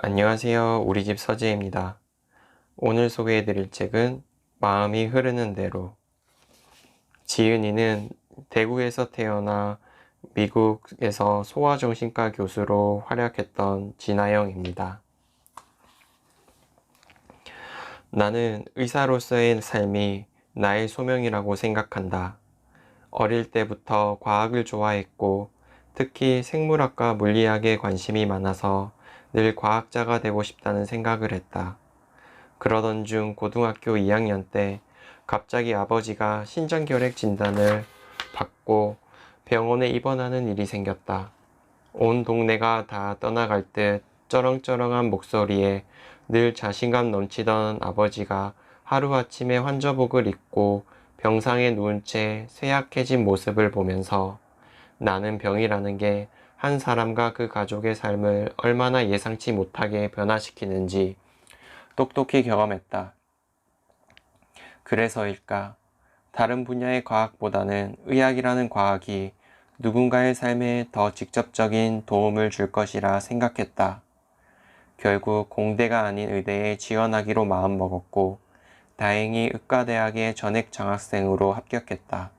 안녕하세요. 우리 집 서재입니다. 오늘 소개해드릴 책은 마음이 흐르는 대로. 지은이는 대구에서 태어나 미국에서 소아정신과 교수로 활약했던 진아영입니다. 나는 의사로서의 삶이 나의 소명이라고 생각한다. 어릴 때부터 과학을 좋아했고 특히 생물학과 물리학에 관심이 많아서 늘 과학자가 되고 싶다는 생각을 했다. 그러던 중 고등학교 2학년 때 갑자기 아버지가 신장결핵 진단을 받고 병원에 입원하는 일이 생겼다. 온 동네가 다 떠나갈 듯 쩌렁쩌렁한 목소리에 늘 자신감 넘치던 아버지가 하루아침에 환자복을 입고 병상에 누운 채 쇠약해진 모습을 보면서 나는 병이라는 게 한 사람과 그 가족의 삶을 얼마나 예상치 못하게 변화시키는지 똑똑히 경험했다. 그래서일까? 다른 분야의 과학보다는 의학이라는 과학이 누군가의 삶에 더 직접적인 도움을 줄 것이라 생각했다. 결국 공대가 아닌 의대에 지원하기로 마음먹었고 다행히 의과대학에 전액 장학생으로 합격했다.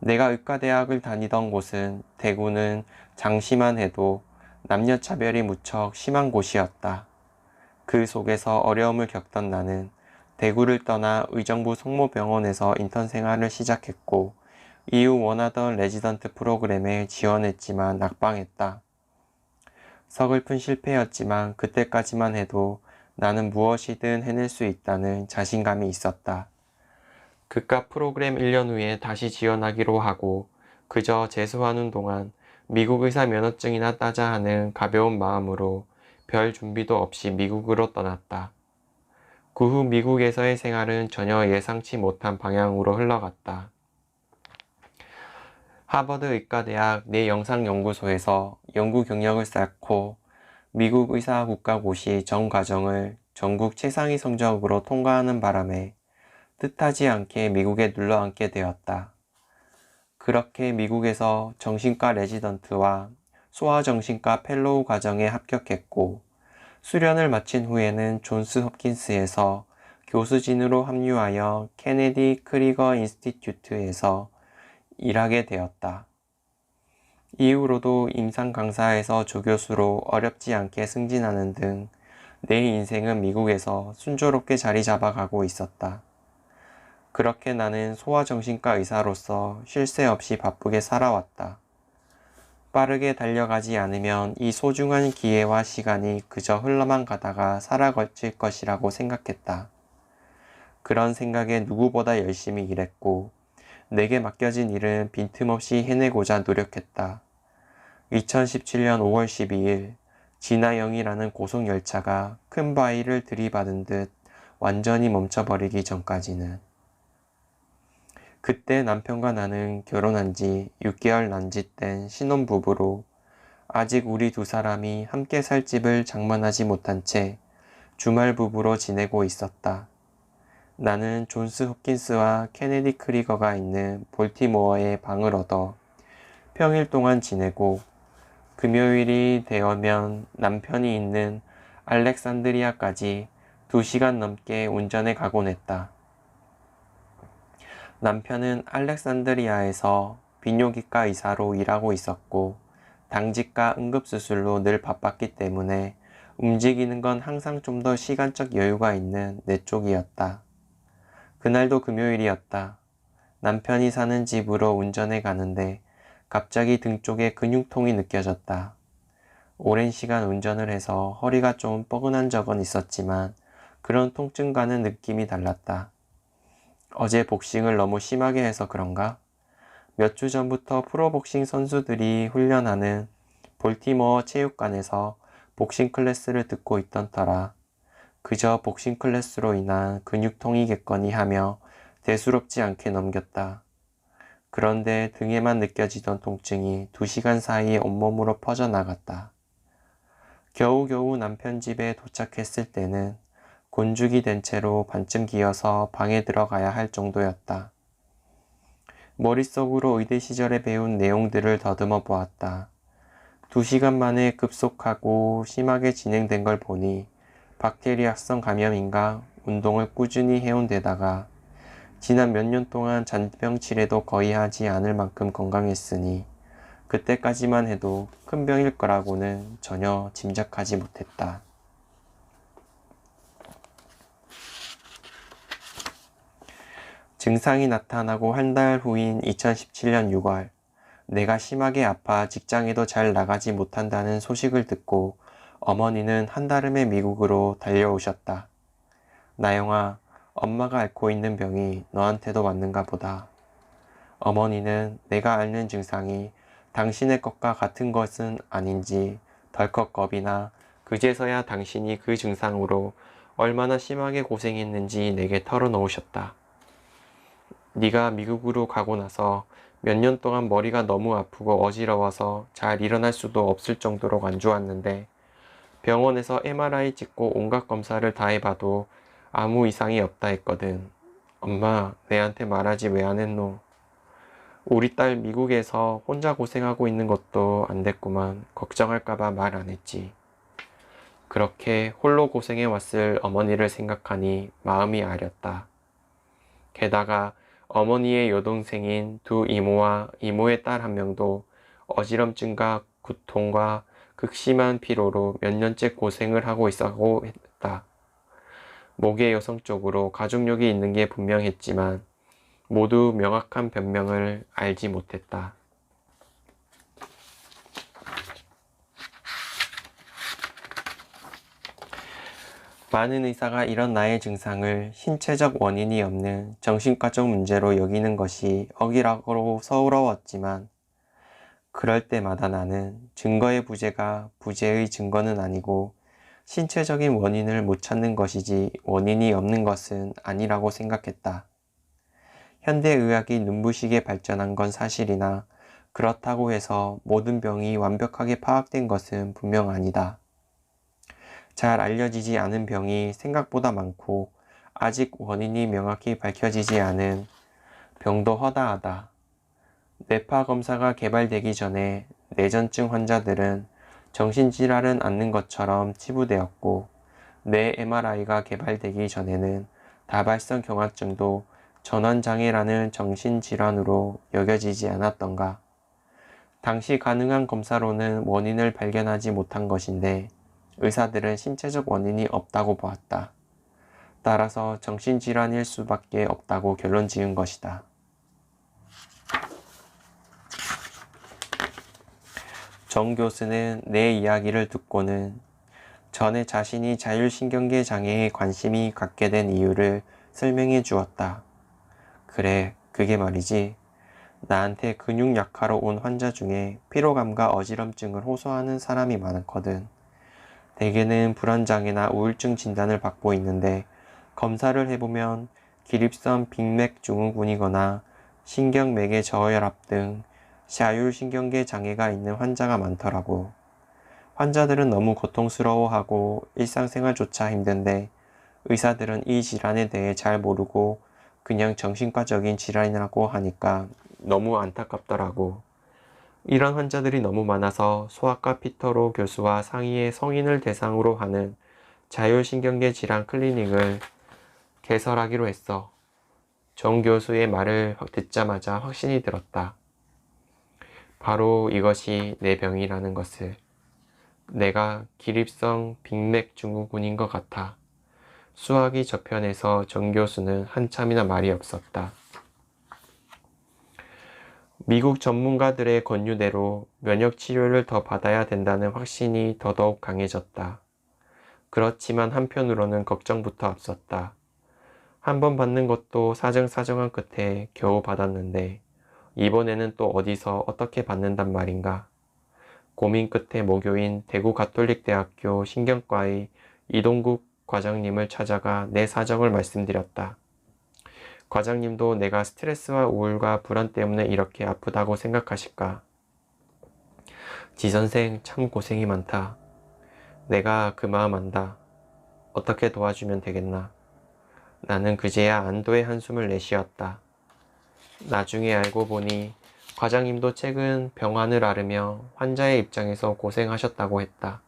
내가 의과대학을 다니던 곳은 대구는 장시만 해도 남녀차별이 무척 심한 곳이었다. 그 속에서 어려움을 겪던 나는 대구를 떠나 의정부 성모병원에서 인턴 생활을 시작했고 이후 원하던 레지던트 프로그램에 지원했지만 낙방했다. 서글픈 실패였지만 그때까지만 해도 나는 무엇이든 해낼 수 있다는 자신감이 있었다. 그깟 프로그램 1년 후에 다시 지원하기로 하고 그저 재수하는 동안 미국 의사 면허증이나 따자 하는 가벼운 마음으로 별 준비도 없이 미국으로 떠났다. 그 후 미국에서의 생활은 전혀 예상치 못한 방향으로 흘러갔다. 하버드 의과대학 뇌영상연구소에서 연구 경력을 쌓고 미국 의사 국가고시 전 과정을 전국 최상위 성적으로 통과하는 바람에 뜻하지 않게 미국에 눌러앉게 되었다. 그렇게 미국에서 정신과 레지던트와 소아정신과 펠로우 과정에 합격했고 수련을 마친 후에는 존스 홉킨스에서 교수진으로 합류하여 케네디 크리거 인스티튜트에서 일하게 되었다. 이후로도 임상 강사에서 조교수로 어렵지 않게 승진하는 등 내 인생은 미국에서 순조롭게 자리 잡아가고 있었다. 그렇게 나는 소아정신과 의사로서 쉴 새 없이 바쁘게 살아왔다. 빠르게 달려가지 않으면 이 소중한 기회와 시간이 그저 흘러만 가다가 사라질 것이라고 생각했다. 그런 생각에 누구보다 열심히 일했고 내게 맡겨진 일은 빈틈없이 해내고자 노력했다. 2017년 5월 12일 진아영이라는 고속열차가 큰 바위를 들이받은 듯 완전히 멈춰버리기 전까지는. 그때 남편과 나는 결혼한 지 6개월 남짓된 신혼부부로 아직 우리 두 사람이 함께 살 집을 장만하지 못한 채 주말 부부로 지내고 있었다. 나는 존스 홉킨스와 케네디 크리거가 있는 볼티모어에 방을 얻어 평일 동안 지내고 금요일이 되면 남편이 있는 알렉산드리아까지 2시간 넘게 운전해 가곤 했다. 남편은 알렉산드리아에서 비뇨기과 의사로 일하고 있었고 당직과 응급수술로 늘 바빴기 때문에 움직이는 건 항상 좀 더 시간적 여유가 있는 내 쪽이었다. 그날도 금요일이었다. 남편이 사는 집으로 운전해 가는데 갑자기 등 쪽에 근육통이 느껴졌다. 오랜 시간 운전을 해서 허리가 좀 뻐근한 적은 있었지만 그런 통증과는 느낌이 달랐다. 어제 복싱을 너무 심하게 해서 그런가? 몇 주 전부터 프로복싱 선수들이 훈련하는 볼티모어 체육관에서 복싱 클래스를 듣고 있던 터라 그저 복싱 클래스로 인한 근육통이겠거니 하며 대수롭지 않게 넘겼다. 그런데 등에만 느껴지던 통증이 2시간 사이에 온몸으로 퍼져나갔다. 겨우겨우 남편 집에 도착했을 때는 곤죽이 된 채로 반쯤 기어서 방에 들어가야 할 정도였다. 머릿속으로 의대 시절에 배운 내용들을 더듬어 보았다. 2시간 만에 급속하고 심하게 진행된 걸 보니 박테리아성 감염인가 운동을 꾸준히 해온 데다가 지난 몇 년 동안 잔병 치레도 거의 하지 않을 만큼 건강했으니 그때까지만 해도 큰 병일 거라고는 전혀 짐작하지 못했다. 증상이 나타나고 한 달 후인 2017년 6월, 내가 심하게 아파 직장에도 잘 나가지 못한다는 소식을 듣고 어머니는 한달음에 미국으로 달려오셨다. 나영아, 엄마가 앓고 있는 병이 너한테도 왔는가 보다. 어머니는 내가 앓는 증상이 당신의 것과 같은 것은 아닌지 덜컥 겁이나 그제서야 당신이 그 증상으로 얼마나 심하게 고생했는지 내게 털어놓으셨다. 네가 미국으로 가고 나서 몇 년 동안 머리가 너무 아프고 어지러워서 잘 일어날 수도 없을 정도로 안 좋았는데 병원에서 MRI 찍고 온갖 검사를 다 해봐도 아무 이상이 없다 했거든. 엄마, 내한테 말하지 왜 안 했노? 우리 딸 미국에서 혼자 고생하고 있는 것도 안 됐구만. 걱정할까봐 말 안 했지. 그렇게 홀로 고생해 왔을 어머니를 생각하니 마음이 아렸다. 게다가 어머니의 여동생인 두 이모와 이모의 딸 한 명도 어지럼증과 구통과 극심한 피로로 몇 년째 고생을 하고 있었고 했다. 목의 여성 쪽으로 가족력이 있는 게 분명했지만 모두 명확한 변명을 알지 못했다. 많은 의사가 이런 나의 증상을 신체적 원인이 없는 정신과적 문제로 여기는 것이 억울하고 서러웠지만 그럴 때마다 나는 증거의 부재가 부재의 증거는 아니고 신체적인 원인을 못 찾는 것이지 원인이 없는 것은 아니라고 생각했다. 현대의학이 눈부시게 발전한 건 사실이나 그렇다고 해서 모든 병이 완벽하게 파악된 것은 분명 아니다. 잘 알려지지 않은 병이 생각보다 많고 아직 원인이 명확히 밝혀지지 않은 병도 허다하다. 뇌파 검사가 개발되기 전에 뇌전증 환자들은 정신질환은 않는 것처럼 치부되었고 뇌 MRI가 개발되기 전에는 다발성 경화증도 전환장애라는 정신질환으로 여겨지지 않았던가. 당시 가능한 검사로는 원인을 발견하지 못한 것인데 의사들은 신체적 원인이 없다고 보았다. 따라서 정신질환일 수밖에 없다고 결론 지은 것이다. 정 교수는 내 이야기를 듣고는 전에 자신이 자율신경계 장애에 관심이 갖게 된 이유를 설명해 주었다. 그래, 그게 말이지. 나한테 근육 약화로 온 환자 중에 피로감과 어지럼증을 호소하는 사람이 많거든. 대개는 불안장애나 우울증 진단을 받고 있는데 검사를 해보면 기립성 빅맥증후군이거나 신경맥의 저혈압 등 자율신경계 장애가 있는 환자가 많더라고. 환자들은 너무 고통스러워하고 일상생활조차 힘든데 의사들은 이 질환에 대해 잘 모르고 그냥 정신과적인 질환이라고 하니까 너무 안타깝더라고. 이런 환자들이 너무 많아서 소아과 피터로 교수와 상의해 성인을 대상으로 하는 자율신경계 질환 클리닉을 개설하기로 했어. 정 교수의 말을 듣자마자 확신이 들었다. 바로 이것이 내 병이라는 것을. 내가 기립성 빅맥증후군인 것 같아. 수화기 저편에서 정 교수는 한참이나 말이 없었다. 미국 전문가들의 권유대로 면역치료를 더 받아야 된다는 확신이 더더욱 강해졌다. 그렇지만 한편으로는 걱정부터 앞섰다. 한 번 받는 것도 사정사정한 끝에 겨우 받았는데 이번에는 또 어디서 어떻게 받는단 말인가. 고민 끝에 목요인 대구 가톨릭대학교 신경과의 이동국 과장님을 찾아가 내 사정을 말씀드렸다. 과장님도 내가 스트레스와 우울과 불안 때문에 이렇게 아프다고 생각하실까? 지선생 참 고생이 많다. 내가 그 마음 안다. 어떻게 도와주면 되겠나? 나는 그제야 안도의 한숨을 내쉬었다. 나중에 알고 보니 과장님도 최근 병환을 앓으며 환자의 입장에서 고생하셨다고 했다.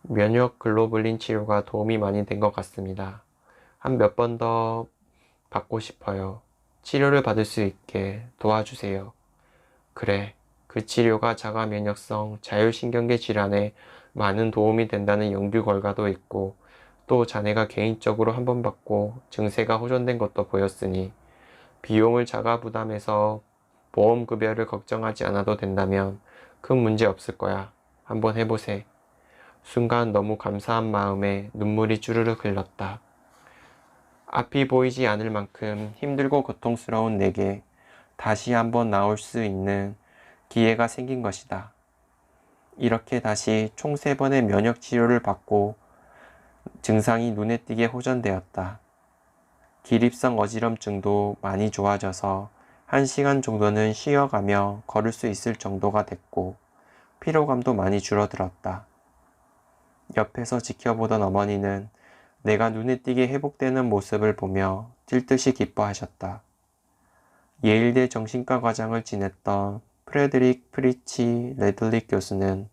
면역 글로불린 치료가 도움이 많이 된 것 같습니다. 한 몇 번 더 받고 싶어요. 치료를 받을 수 있게 도와주세요. 그래, 그 치료가 자가 면역성 자율신경계 질환에 많은 도움이 된다는 연구 결과도 있고, 또 자네가 개인적으로 한 번 받고 증세가 호전된 것도 보였으니 비용을 자가 부담해서 보험급여를 걱정하지 않아도 된다면 큰 문제 없을 거야. 한번 해보세. 순간 너무 감사한 마음에 눈물이 주르륵 흘렀다. 앞이 보이지 않을 만큼 힘들고 고통스러운 내게 다시 한번 나올 수 있는 기회가 생긴 것이다. 이렇게 다시 총 3번의 면역치료를 받고 증상이 눈에 띄게 호전되었다. 기립성 어지럼증도 많이 좋아져서 1시간 정도는 쉬어가며 걸을 수 있을 정도가 됐고 피로감도 많이 줄어들었다. 옆에서 지켜보던 어머니는 내가 눈에 띄게 회복되는 모습을 보며 뛸 듯이 기뻐하셨다. 예일대 정신과 과장을 지냈던 프레드릭 프리치 레들릭 교수는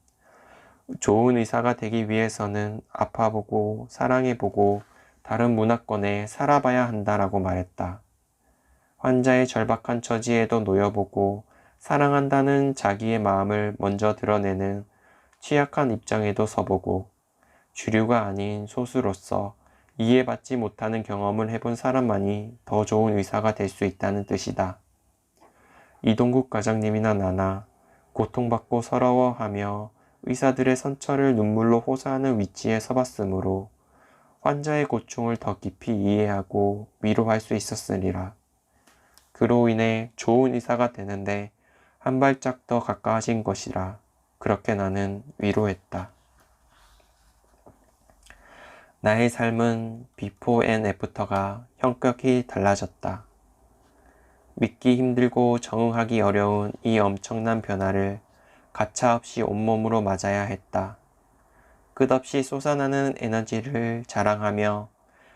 좋은 의사가 되기 위해서는 아파보고 사랑해보고 다른 문화권에 살아봐야 한다라고 말했다. 환자의 절박한 처지에도 놓여보고 사랑한다는 자기의 마음을 먼저 드러내는 취약한 입장에도 서보고 주류가 아닌 소수로서 이해받지 못하는 경험을 해본 사람만이 더 좋은 의사가 될 수 있다는 뜻이다. 이동국 과장님이나 나나 고통받고 서러워하며 의사들의 선처를 눈물로 호소하는 위치에 서봤으므로 환자의 고충을 더 깊이 이해하고 위로할 수 있었으리라. 그로 인해 좋은 의사가 되는데 한 발짝 더 가까워진 것이라 그렇게 나는 위로했다. 나의 삶은 비포 앤 애프터가 현격히 달라졌다. 믿기 힘들고 적응하기 어려운 이 엄청난 변화를 가차없이 온몸으로 맞아야 했다. 끝없이 솟아나는 에너지를 자랑하며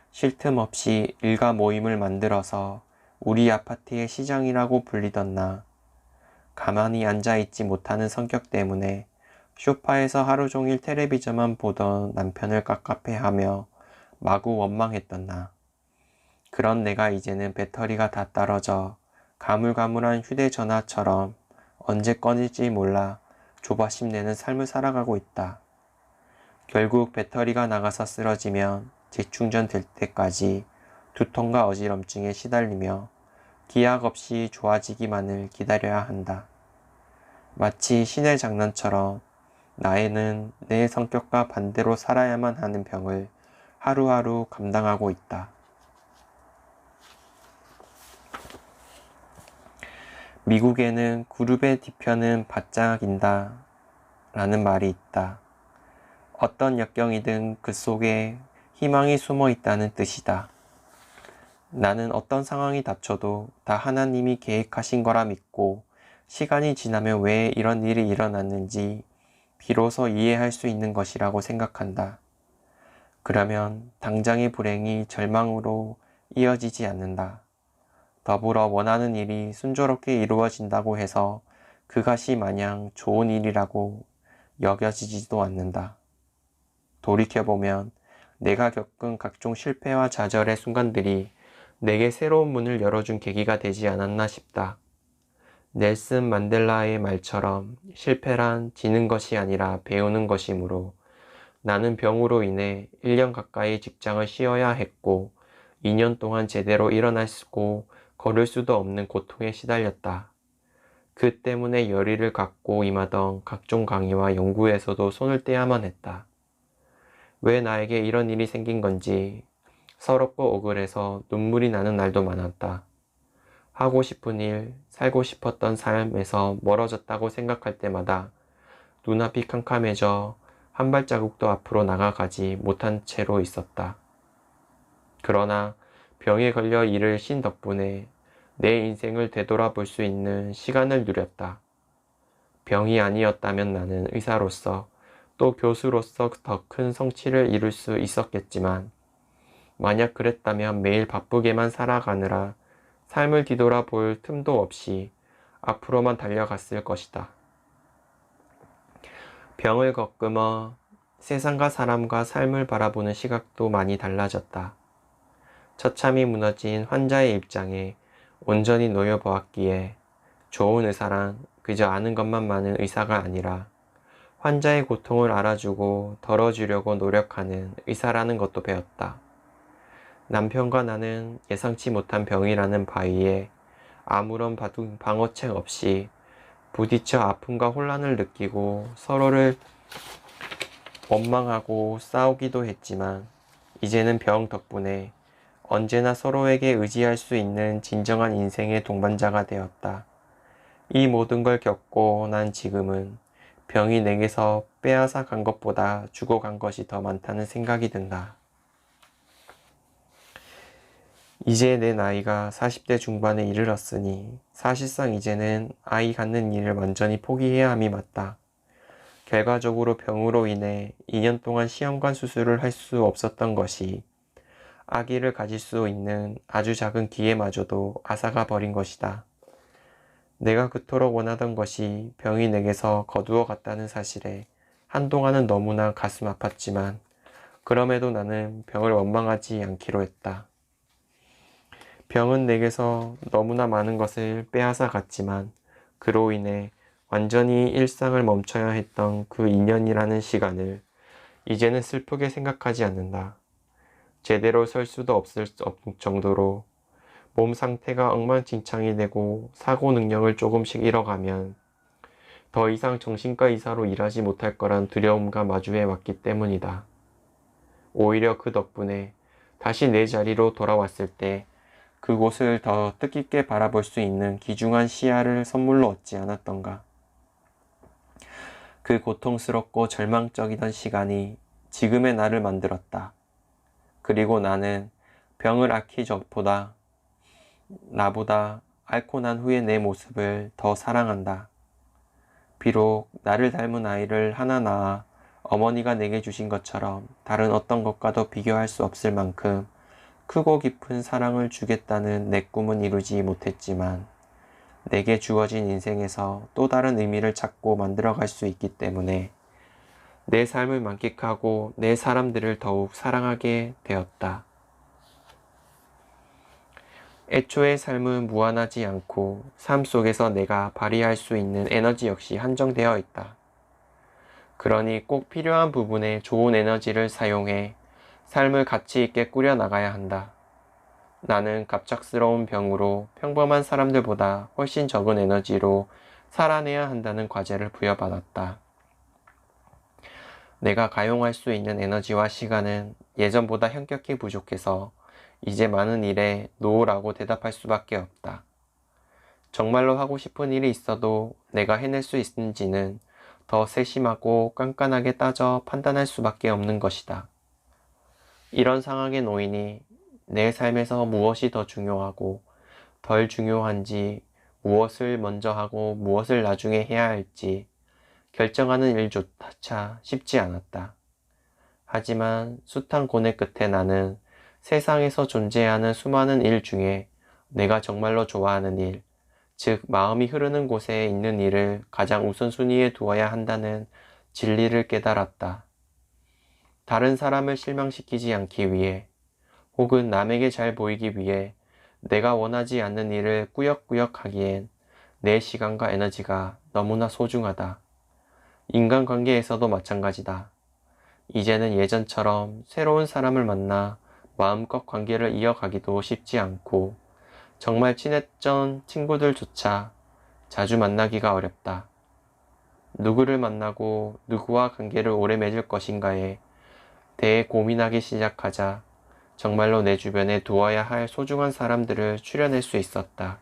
쉴 틈 없이 일가 모임을 만들어서 우리 아파트의 시장이라고 불리던 나. 가만히 앉아있지 못하는 성격 때문에 소파에서 하루 종일 텔레비전만 보던 남편을 깝깝해하며 마구 원망했던 나. 그런 내가 이제는 배터리가 다 떨어져 가물가물한 휴대전화처럼 언제 꺼질지 몰라 조바심 내는 삶을 살아가고 있다. 결국 배터리가 나가서 쓰러지면 재충전 될 때까지 두통과 어지럼증에 시달리며 기약 없이 좋아지기만을 기다려야 한다. 마치 신의 장난처럼 나에는 내 성격과 반대로 살아야만 하는 병을 하루하루 감당하고 있다. 미국에는 그룹의 뒤편은 바짝인다 라는 말이 있다. 어떤 역경이든 그 속에 희망이 숨어 있다는 뜻이다. 나는 어떤 상황이 닥쳐도 다 하나님이 계획하신 거라 믿고 시간이 지나면 왜 이런 일이 일어났는지 비로소 이해할 수 있는 것이라고 생각한다. 그러면 당장의 불행이 절망으로 이어지지 않는다. 더불어 원하는 일이 순조롭게 이루어진다고 해서 그것이 마냥 좋은 일이라고 여겨지지도 않는다. 돌이켜보면 내가 겪은 각종 실패와 좌절의 순간들이 내게 새로운 문을 열어준 계기가 되지 않았나 싶다. 넬슨 만델라의 말처럼 실패란 지는 것이 아니라 배우는 것이므로 나는 병으로 인해 1년 가까이 직장을 쉬어야 했고 2년 동안 제대로 일어나고 걸을 수도 없는 고통에 시달렸다. 그 때문에 열의를 갖고 임하던 각종 강의와 연구에서도 손을 떼야만 했다. 왜 나에게 이런 일이 생긴 건지 서럽고 억울해서 눈물이 나는 날도 많았다. 하고 싶은 일, 살고 싶었던 삶에서 멀어졌다고 생각할 때마다 눈앞이 캄캄해져 한 발자국도 앞으로 나아가지 못한 채로 있었다. 그러나 병에 걸려 일을 쉰 덕분에 내 인생을 되돌아볼 수 있는 시간을 누렸다. 병이 아니었다면 나는 의사로서 또 교수로서 더 큰 성취를 이룰 수 있었겠지만 만약 그랬다면 매일 바쁘게만 살아가느라 삶을 뒤돌아볼 틈도 없이 앞으로만 달려갔을 것이다. 병을 겪으며 세상과 사람과 삶을 바라보는 시각도 많이 달라졌다. 처참히 무너진 환자의 입장에 온전히 놓여보았기에 좋은 의사란 그저 아는 것만 많은 의사가 아니라 환자의 고통을 알아주고 덜어주려고 노력하는 의사라는 것도 배웠다. 남편과 나는 예상치 못한 병이라는 바위에 아무런 방어책 없이 부딪혀 아픔과 혼란을 느끼고 서로를 원망하고 싸우기도 했지만 이제는 병 덕분에 언제나 서로에게 의지할 수 있는 진정한 인생의 동반자가 되었다. 이 모든 걸 겪고 난 지금은 병이 내게서 빼앗아 간 것보다 주고 간 것이 더 많다는 생각이 든다. 이제 내 나이가 40대 중반에 이르렀으니 사실상 이제는 아이 갖는 일을 완전히 포기해야 함이 맞다. 결과적으로 병으로 인해 2년 동안 시험관 수술을 할 수 없었던 것이 아기를 가질 수 있는 아주 작은 기회마저도 앗아가 버린 것이다. 내가 그토록 원하던 것이 병이 내게서 거두어 갔다는 사실에 한동안은 너무나 가슴 아팠지만 그럼에도 나는 병을 원망하지 않기로 했다. 병은 내게서 너무나 많은 것을 빼앗아 갔지만 그로 인해 완전히 일상을 멈춰야 했던 그 2년이라는 시간을 이제는 슬프게 생각하지 않는다. 제대로 설 수도 없을 정도로 몸 상태가 엉망진창이 되고 사고 능력을 조금씩 잃어가면 더 이상 정신과 의사로 일하지 못할 거란 두려움과 마주해 왔기 때문이다. 오히려 그 덕분에 다시 내 자리로 돌아왔을 때 그곳을 더 뜻깊게 바라볼 수 있는 귀중한 시야를 선물로 얻지 않았던가. 그 고통스럽고 절망적이던 시간이 지금의 나를 만들었다. 그리고 나는 병을 앓기 전보다 나보다 앓고 난 후의 내 모습을 더 사랑한다. 비록 나를 닮은 아이를 하나 낳아 어머니가 내게 주신 것처럼 다른 어떤 것과도 비교할 수 없을 만큼 크고 깊은 사랑을 주겠다는 내 꿈은 이루지 못했지만 내게 주어진 인생에서 또 다른 의미를 찾고 만들어갈 수 있기 때문에 내 삶을 만끽하고 내 사람들을 더욱 사랑하게 되었다. 애초에 삶은 무한하지 않고 삶 속에서 내가 발휘할 수 있는 에너지 역시 한정되어 있다. 그러니 꼭 필요한 부분에 좋은 에너지를 사용해 삶을 가치 있게 꾸려나가야 한다. 나는 갑작스러운 병으로 평범한 사람들보다 훨씬 적은 에너지로 살아내야 한다는 과제를 부여받았다. 내가 가용할 수 있는 에너지와 시간은 예전보다 현격히 부족해서 이제 많은 일에 노라고 대답할 수밖에 없다. 정말로 하고 싶은 일이 있어도 내가 해낼 수 있는지는 더 세심하고 깐깐하게 따져 판단할 수밖에 없는 것이다. 이런 상황에 놓이니 내 삶에서 무엇이 더 중요하고 덜 중요한지, 무엇을 먼저 하고 무엇을 나중에 해야 할지 결정하는 일조차 쉽지 않았다. 하지만 숱한 고뇌 끝에 나는 세상에서 존재하는 수많은 일 중에 내가 정말로 좋아하는 일, 즉 마음이 흐르는 곳에 있는 일을 가장 우선순위에 두어야 한다는 진리를 깨달았다. 다른 사람을 실망시키지 않기 위해 혹은 남에게 잘 보이기 위해 내가 원하지 않는 일을 꾸역꾸역 하기엔 내 시간과 에너지가 너무나 소중하다. 인간관계에서도 마찬가지다. 이제는 예전처럼 새로운 사람을 만나 마음껏 관계를 이어가기도 쉽지 않고 정말 친했던 친구들조차 자주 만나기가 어렵다. 누구를 만나고 누구와 관계를 오래 맺을 것인가에 대해 고민하기 시작하자 정말로 내 주변에 두어야 할 소중한 사람들을 추려낼 수 있었다.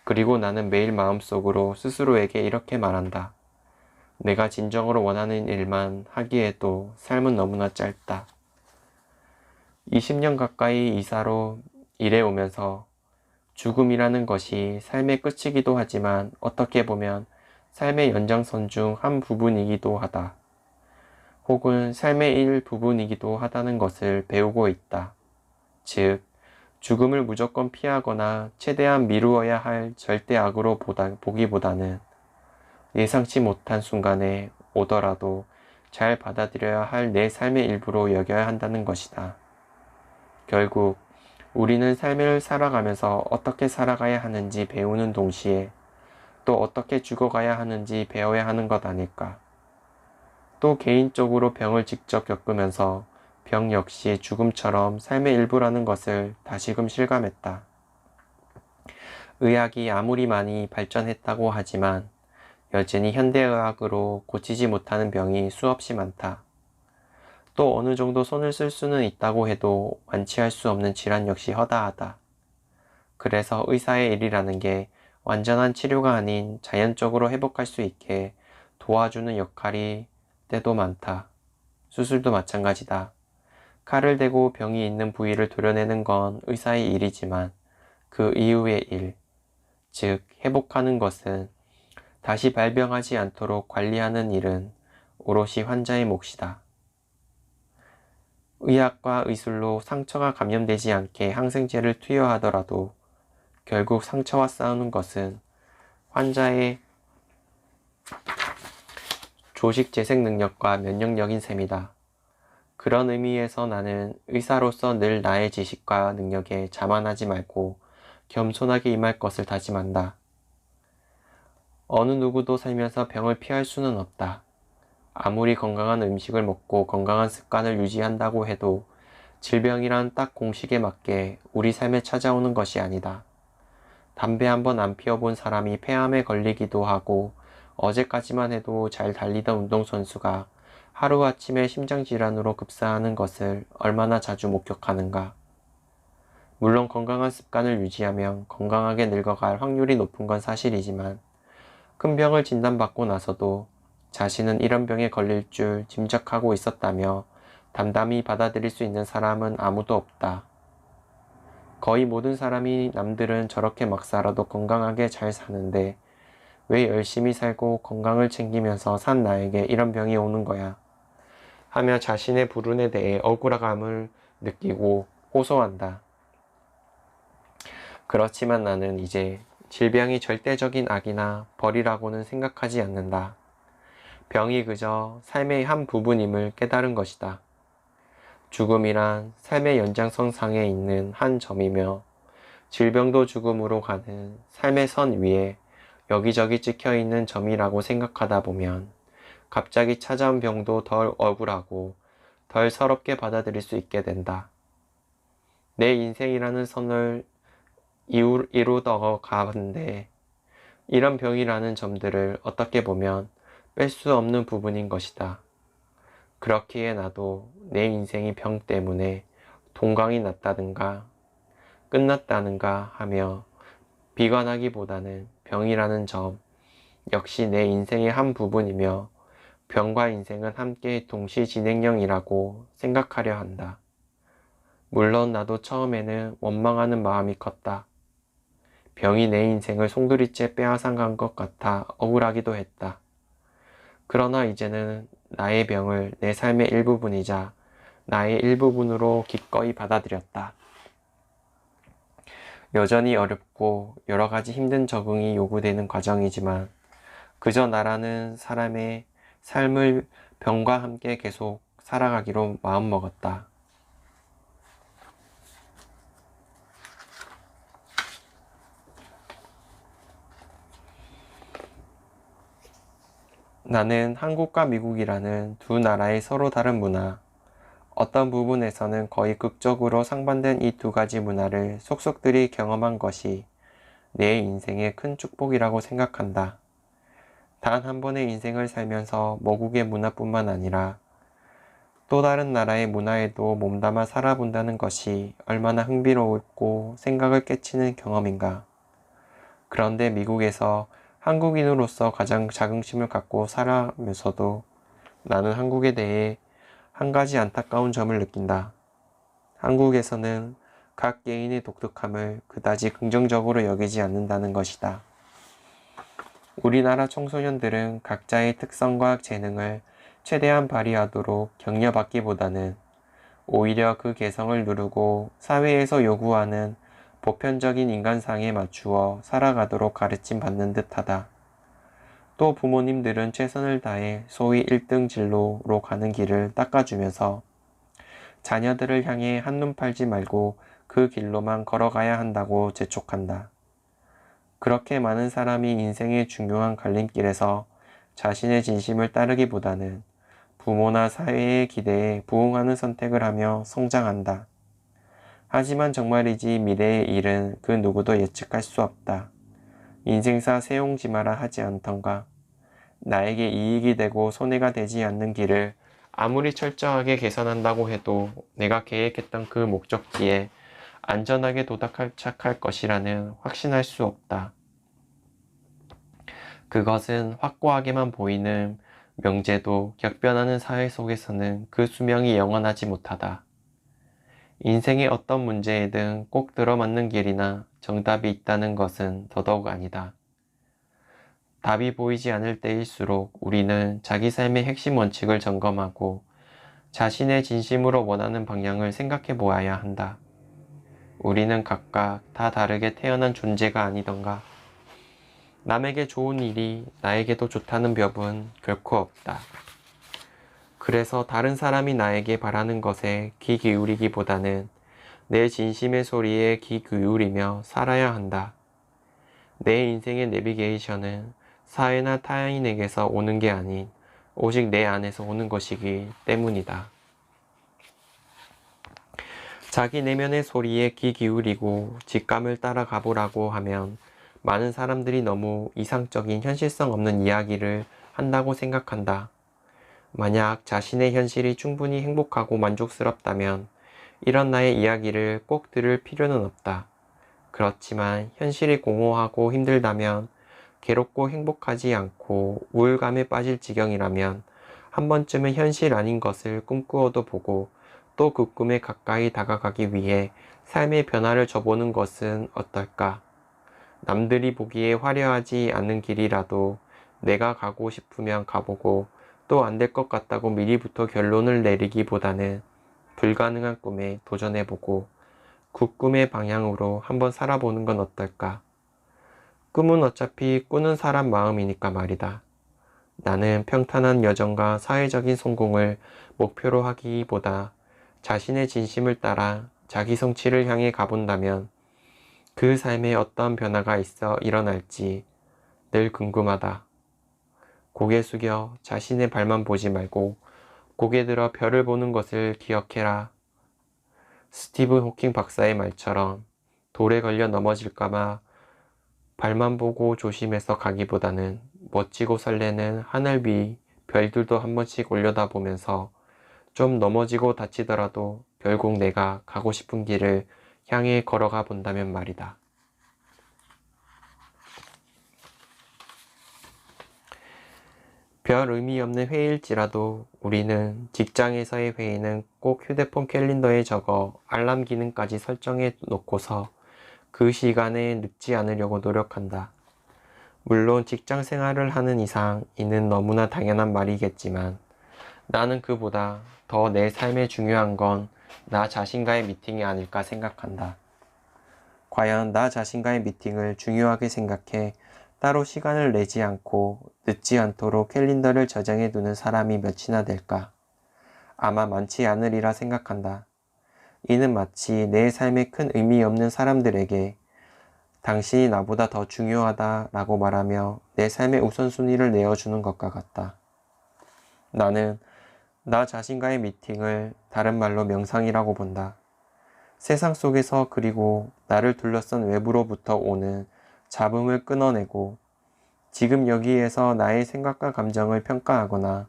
그리고 나는 매일 마음속으로 스스로에게 이렇게 말한다. 내가 진정으로 원하는 일만 하기에도 삶은 너무나 짧다. 20년 가까이 이사로 일해오면서 죽음이라는 것이 삶의 끝이기도 하지만 어떻게 보면 삶의 연장선 중 한 부분이기도 하다. 혹은 삶의 일부분이기도 하다는 것을 배우고 있다. 즉, 죽음을 무조건 피하거나 최대한 미루어야 할 절대 악으로 보기보다는 예상치 못한 순간에 오더라도 잘 받아들여야 할 내 삶의 일부로 여겨야 한다는 것이다. 결국 우리는 삶을 살아가면서 어떻게 살아가야 하는지 배우는 동시에 또 어떻게 죽어가야 하는지 배워야 하는 것 아닐까. 또 개인적으로 병을 직접 겪으면서 병 역시 죽음처럼 삶의 일부라는 것을 다시금 실감했다. 의학이 아무리 많이 발전했다고 하지만 여전히 현대의학으로 고치지 못하는 병이 수없이 많다. 또 어느 정도 손을 쓸 수는 있다고 해도 완치할 수 없는 질환 역시 허다하다. 그래서 의사의 일이라는 게 완전한 치료가 아닌 자연적으로 회복할 수 있게 도와주는 역할이 때도 많다. 수술도 마찬가지다. 칼을 대고 병이 있는 부위를 도려내는 건 의사의 일이지만 그 이후의 일, 즉 회복하는 것은 다시 발병하지 않도록 관리하는 일은 오롯이 환자의 몫이다. 의학과 의술로 상처가 감염되지 않게 항생제를 투여하더라도 결국 상처와 싸우는 것은 환자의 조직 재생 능력과 면역력인 셈이다. 그런 의미에서 나는 의사로서 늘 나의 지식과 능력에 자만하지 말고 겸손하게 임할 것을 다짐한다. 어느 누구도 살면서 병을 피할 수는 없다. 아무리 건강한 음식을 먹고 건강한 습관을 유지한다고 해도 질병이란 딱 공식에 맞게 우리 삶에 찾아오는 것이 아니다. 담배 한 번 안 피워본 사람이 폐암에 걸리기도 하고 어제까지만 해도 잘 달리던 운동선수가 하루아침에 심장질환으로 급사하는 것을 얼마나 자주 목격하는가. 물론 건강한 습관을 유지하면 건강하게 늙어갈 확률이 높은 건 사실이지만 큰 병을 진단받고 나서도 자신은 이런 병에 걸릴 줄 짐작하고 있었다며 담담히 받아들일 수 있는 사람은 아무도 없다. 거의 모든 사람이 남들은 저렇게 막 살아도 건강하게 잘 사는데 왜 열심히 살고 건강을 챙기면서 산 나에게 이런 병이 오는 거야 하며 자신의 불운에 대해 억울함을 느끼고 호소한다. 그렇지만 나는 이제 질병이 절대적인 악이나 벌이라고는 생각하지 않는다. 병이 그저 삶의 한 부분임을 깨달은 것이다. 죽음이란 삶의 연장선상에 있는 한 점이며 질병도 죽음으로 가는 삶의 선 위에 여기저기 찍혀있는 점이라고 생각하다 보면 갑자기 찾아온 병도 덜 억울하고 덜 서럽게 받아들일 수 있게 된다. 내 인생이라는 선을 이루어 가는데 이런 병이라는 점들을 어떻게 보면 뺄 수 없는 부분인 것이다. 그렇기에 나도 내 인생이 병 때문에 동강이 났다든가 끝났다는가 하며 비관하기보다는 병이라는 점 역시 내 인생의 한 부분이며 병과 인생은 함께 동시 진행형이라고 생각하려 한다. 물론 나도 처음에는 원망하는 마음이 컸다. 병이 내 인생을 송두리째 빼앗아간 것 같아 억울하기도 했다. 그러나 이제는 나의 병을 내 삶의 일부분이자 나의 일부분으로 기꺼이 받아들였다. 여전히 어렵고 여러 가지 힘든 적응이 요구되는 과정이지만 그저 나라는 사람의 삶을 병과 함께 계속 살아가기로 마음먹었다. 나는 한국과 미국이라는 두 나라의 서로 다른 문화, 어떤 부분에서는 거의 극적으로 상반된 이 두 가지 문화를 속속들이 경험한 것이 내 인생의 큰 축복이라고 생각한다. 단 한 번의 인생을 살면서 모국의 문화뿐만 아니라 또 다른 나라의 문화에도 몸담아 살아본다는 것이 얼마나 흥미롭고 생각을 깨치는 경험인가. 그런데 미국에서 한국인으로서 가장 자긍심을 갖고 살아가면서도 나는 한국에 대해 한 가지 안타까운 점을 느낀다. 한국에서는 각 개인의 독특함을 그다지 긍정적으로 여기지 않는다는 것이다. 우리나라 청소년들은 각자의 특성과 재능을 최대한 발휘하도록 격려받기보다는 오히려 그 개성을 누르고 사회에서 요구하는 보편적인 인간상에 맞추어 살아가도록 가르침 받는 듯하다. 또 부모님들은 최선을 다해 소위 1등 진로로 가는 길을 닦아주면서 자녀들을 향해 한눈 팔지 말고 그 길로만 걸어가야 한다고 재촉한다. 그렇게 많은 사람이 인생의 중요한 갈림길에서 자신의 진심을 따르기보다는 부모나 사회의 기대에 부응하는 선택을 하며 성장한다. 하지만 정말이지 미래의 일은 그 누구도 예측할 수 없다. 인생사 세용지마라 하지 않던가. 나에게 이익이 되고 손해가 되지 않는 길을 아무리 철저하게 계산한다고 해도 내가 계획했던 그 목적지에 안전하게 도착할 것이라는 확신할 수 없다. 그것은 확고하게만 보이는 명제도 격변하는 사회 속에서는 그 수명이 영원하지 못하다. 인생의 어떤 문제에든 꼭 들어맞는 길이나 정답이 있다는 것은 더더욱 아니다. 답이 보이지 않을 때일수록 우리는 자기 삶의 핵심 원칙을 점검하고 자신의 진심으로 원하는 방향을 생각해 보아야 한다. 우리는 각각 다 다르게 태어난 존재가 아니던가. 남에게 좋은 일이 나에게도 좋다는 법은 결코 없다. 그래서 다른 사람이 나에게 바라는 것에 귀 기울이기보다는 내 진심의 소리에 귀 기울이며 살아야 한다. 내 인생의 내비게이션은 사회나 타인에게서 오는 게 아닌 오직 내 안에서 오는 것이기 때문이다. 자기 내면의 소리에 귀 기울이고 직감을 따라가 보라고 하면 많은 사람들이 너무 이상적인 현실성 없는 이야기를 한다고 생각한다. 만약 자신의 현실이 충분히 행복하고 만족스럽다면 이런 나의 이야기를 꼭 들을 필요는 없다. 그렇지만 현실이 공허하고 힘들다면, 괴롭고 행복하지 않고 우울감에 빠질 지경이라면 한 번쯤은 현실 아닌 것을 꿈꾸어도 보고 또 그 꿈에 가까이 다가가기 위해 삶의 변화를 줘보는 것은 어떨까? 남들이 보기에 화려하지 않은 길이라도 내가 가고 싶으면 가보고 또 안 될 것 같다고 미리부터 결론을 내리기보다는 불가능한 꿈에 도전해보고 그 꿈의 방향으로 한번 살아보는 건 어떨까? 꿈은 어차피 꾸는 사람 마음이니까 말이다. 나는 평탄한 여정과 사회적인 성공을 목표로 하기보다 자신의 진심을 따라 자기 성취를 향해 가본다면 그 삶에 어떤 변화가 있어 일어날지 늘 궁금하다. 고개 숙여 자신의 발만 보지 말고 고개 들어 별을 보는 것을 기억해라. 스티븐 호킹 박사의 말처럼 돌에 걸려 넘어질까봐 발만 보고 조심해서 가기보다는 멋지고 설레는 하늘 위 별들도 한 번씩 올려다보면서 좀 넘어지고 다치더라도 결국 내가 가고 싶은 길을 향해 걸어가 본다면 말이다. 별 의미 없는 회의일지라도 우리는 직장에서의 회의는 꼭 휴대폰 캘린더에 적어 알람 기능까지 설정해 놓고서 그 시간에 늦지 않으려고 노력한다. 물론 직장 생활을 하는 이상 이는 너무나 당연한 말이겠지만 나는 그보다 더 내 삶에 중요한 건 나 자신과의 미팅이 아닐까 생각한다. 과연 나 자신과의 미팅을 중요하게 생각해 따로 시간을 내지 않고 늦지 않도록 캘린더를 저장해 두는 사람이 몇이나 될까? 아마 많지 않으리라 생각한다. 이는 마치 내 삶에 큰 의미 없는 사람들에게 당신이 나보다 더 중요하다 라고 말하며 내 삶의 우선순위를 내어주는 것과 같다. 나는 나 자신과의 미팅을 다른 말로 명상이라고 본다. 세상 속에서 그리고 나를 둘러싼 외부로부터 오는 잡음을 끊어내고 지금 여기에서 나의 생각과 감정을 평가하거나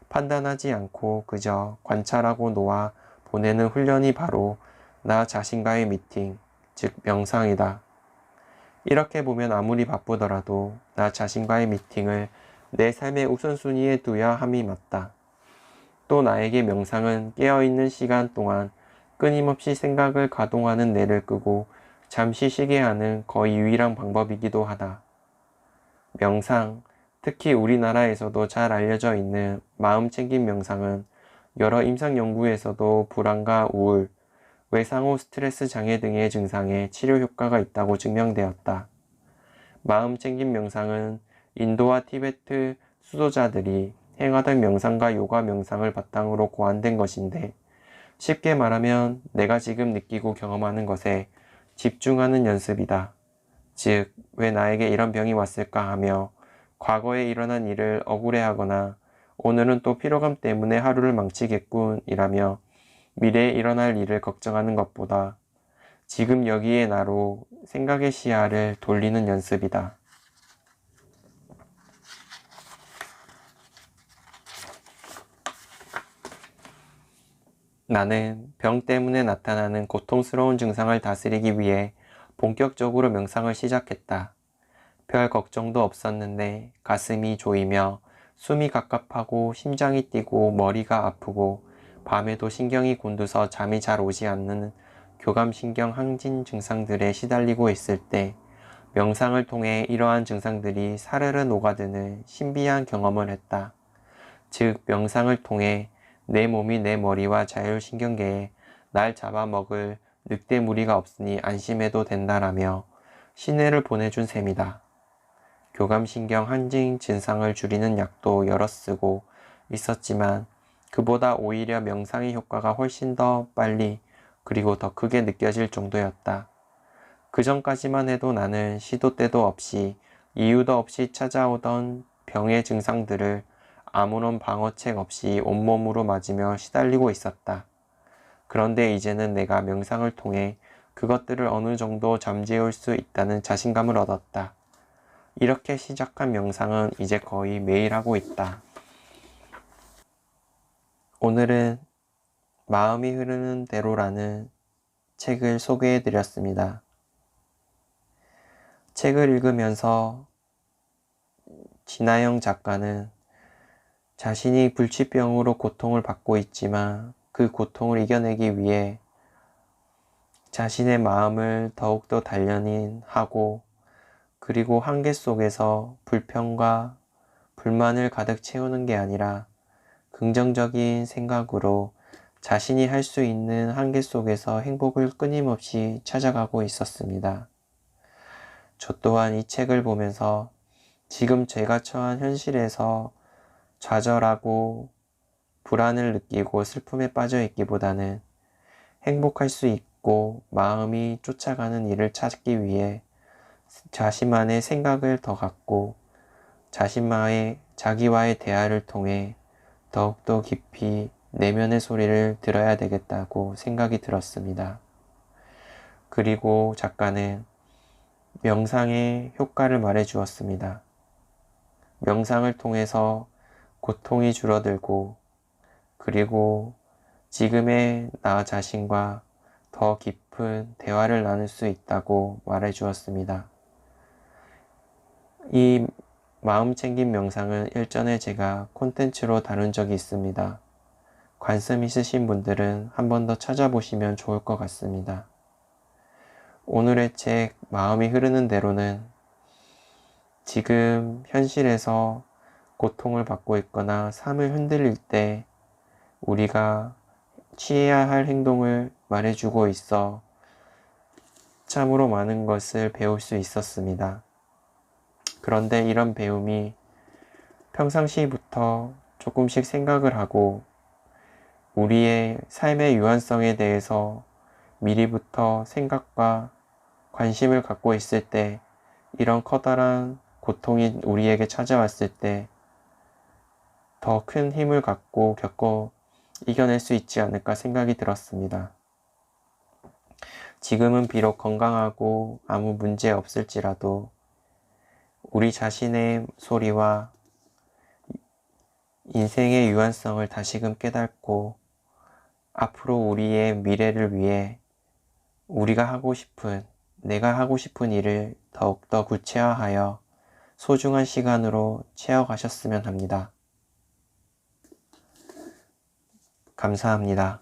판단하지 않고 그저 관찰하고 놓아 보내는 훈련이 바로 나 자신과의 미팅, 즉 명상이다. 이렇게 보면 아무리 바쁘더라도 나 자신과의 미팅을 내 삶의 우선순위에 두어야 함이 맞다. 또 나에게 명상은 깨어있는 시간 동안 끊임없이 생각을 가동하는 뇌를 끄고 잠시 쉬게 하는 거의 유일한 방법이기도 하다. 명상, 특히 우리나라에서도 잘 알려져 있는 마음챙김 명상은 여러 임상 연구에서도 불안과 우울, 외상후 스트레스 장애 등의 증상에 치료 효과가 있다고 증명되었다. 마음 챙김 명상은 인도와 티베트 수도자들이 행하던 명상과 요가 명상을 바탕으로 고안된 것인데, 쉽게 말하면 내가 지금 느끼고 경험하는 것에 집중하는 연습이다. 즉, 왜 나에게 이런 병이 왔을까 하며 과거에 일어난 일을 억울해하거나 오늘은 또 피로감 때문에 하루를 망치겠군 이라며 미래에 일어날 일을 걱정하는 것보다 지금 여기에 나로 생각의 시야를 돌리는 연습이다. 나는 병 때문에 나타나는 고통스러운 증상을 다스리기 위해 본격적으로 명상을 시작했다. 별 걱정도 없었는데 가슴이 조이며 숨이 갑갑하고 심장이 뛰고 머리가 아프고 밤에도 신경이 곤두서 잠이 잘 오지 않는 교감신경 항진 증상들에 시달리고 있을 때 명상을 통해 이러한 증상들이 사르르 녹아드는 신비한 경험을 했다. 즉, 명상을 통해 내 몸이 내 머리와 자율신경계에 날 잡아먹을 늑대 무리가 없으니 안심해도 된다라며 신뢰를 보내준 셈이다. 교감신경 항진 증상을 줄이는 약도 여러 쓰고 있었지만 그보다 오히려 명상의 효과가 훨씬 더 빨리 그리고 더 크게 느껴질 정도였다. 그 전까지만 해도 나는 시도 때도 없이 이유도 없이 찾아오던 병의 증상들을 아무런 방어책 없이 온몸으로 맞으며 시달리고 있었다. 그런데 이제는 내가 명상을 통해 그것들을 어느 정도 잠재울 수 있다는 자신감을 얻었다. 이렇게 시작한 명상은 이제 거의 매일 하고 있다. 오늘은 마음이 흐르는 대로라는 책을 소개해 드렸습니다. 책을 읽으면서 진아영 작가는 자신이 불치병으로 고통을 받고 있지만 그 고통을 이겨내기 위해 자신의 마음을 더욱더 단련하고 그리고 한계 속에서 불평과 불만을 가득 채우는 게 아니라 긍정적인 생각으로 자신이 할 수 있는 한계 속에서 행복을 끊임없이 찾아가고 있었습니다. 저 또한 이 책을 보면서 지금 제가 처한 현실에서 좌절하고 불안을 느끼고 슬픔에 빠져 있기보다는 행복할 수 있고 마음이 쫓아가는 일을 찾기 위해 자신만의 생각을 더 갖고 자기와의 대화를 통해 더욱더 깊이 내면의 소리를 들어야 되겠다고 생각이 들었습니다. 그리고 작가는 명상의 효과를 말해 주었습니다. 명상을 통해서 고통이 줄어들고 그리고 지금의 나 자신과 더 깊은 대화를 나눌 수 있다고 말해 주었습니다. 이 마음챙김 명상은 일전에 제가 콘텐츠로 다룬 적이 있습니다. 관심 있으신 분들은 한 번 더 찾아보시면 좋을 것 같습니다. 오늘의 책 마음이 흐르는 대로는 지금 현실에서 고통을 받고 있거나 삶을 흔들릴 때 우리가 취해야 할 행동을 말해주고 있어 참으로 많은 것을 배울 수 있었습니다. 그런데 이런 배움이 평상시부터 조금씩 생각을 하고 우리의 삶의 유한성에 대해서 미리부터 생각과 관심을 갖고 있을 때 이런 커다란 고통이 우리에게 찾아왔을 때 더 큰 힘을 갖고 겪어 이겨낼 수 있지 않을까 생각이 들었습니다. 지금은 비록 건강하고 아무 문제 없을지라도 우리 자신의 소리와 인생의 유한성을 다시금 깨닫고 앞으로 우리의 미래를 위해 내가 하고 싶은 일을 더욱더 구체화하여 소중한 시간으로 채워가셨으면 합니다. 감사합니다.